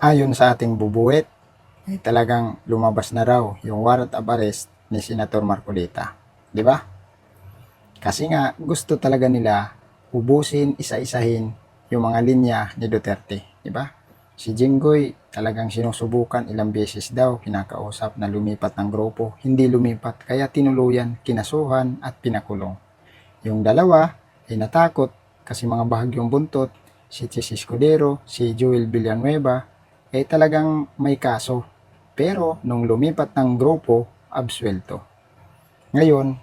Ayon sa ating bubuhet, ay talagang lumabas na raw yung warrant of arrest ni Senator Marcolita. Di ba? Kasi nga gusto talaga nila ubusin, isa-isahin yung mga linya ni Duterte. Di ba? Si Jinggoy talagang sinusubukan ilang beses daw kinakausap na lumipat ng grupo. Hindi lumipat kaya tinuluyan, kinasuhan at pinakulong. Yung dalawa ay natakot kasi mga bahagyong buntot, si Chis Escudero, si Joel Villanueva ay talagang may kaso. Pero nung lumipat ng grupo, absuelto. Ngayon,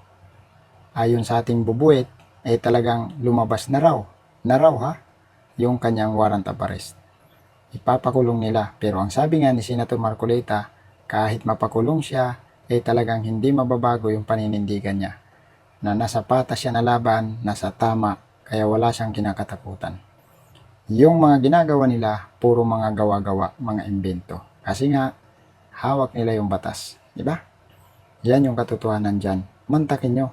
ayon sa ating bubuet, ay talagang lumabas na raw. Na raw ha, yung kanyang warrant of arrest. Ipapakulong nila. Pero ang sabi nga ni Senator Marcolita, kahit mapakulong siya, ay talagang hindi mababago yung paninindigan niya. Na nasa patas siya na laban, nasa tama, kaya wala siyang kinakatakutan. Yung mga ginagawa nila, puro mga gawa-gawa, mga imbento. Kasi nga, hawak nila yung batas. Diba? Yan yung katotohanan dyan. Mantakin nyo.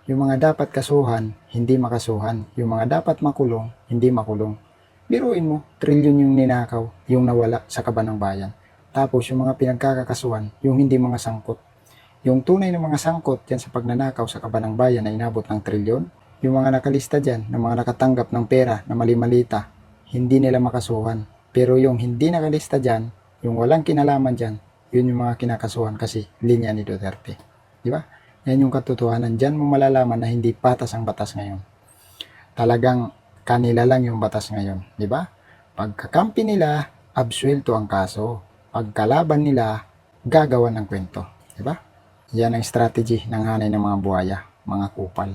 Yung mga dapat kasuhan, hindi makasuhan. Yung mga dapat makulong, hindi makulong. Biruin mo, trilyon yung ninakaw, yung nawala sa kaban ng bayan. Tapos yung mga pinagkakakasuhan, yung hindi mga sangkot. Yung tunay ng mga sangkot dyan sa pagnanakaw sa kaban ng bayan na inabot ng trilyon, yung mga nakalista dyan, ng mga nakatanggap ng pera na mali-malita, hindi nila makasuhan. Pero yung hindi nakalista dyan, yung walang kinalaman dyan, yun yung mga kinakasuhan kasi linya ni Duterte. Di ba? Yan yung katotohanan. Dyan mo malalaman na hindi patas ang batas ngayon. Talagang kanila lang yung batas ngayon. Di ba? Pagkakampi nila, absuelto ang kaso. Pagkalaban nila, gagawa ng kwento. Di ba? Yan ang strategy ng hanay ng mga buhaya, mga kupal.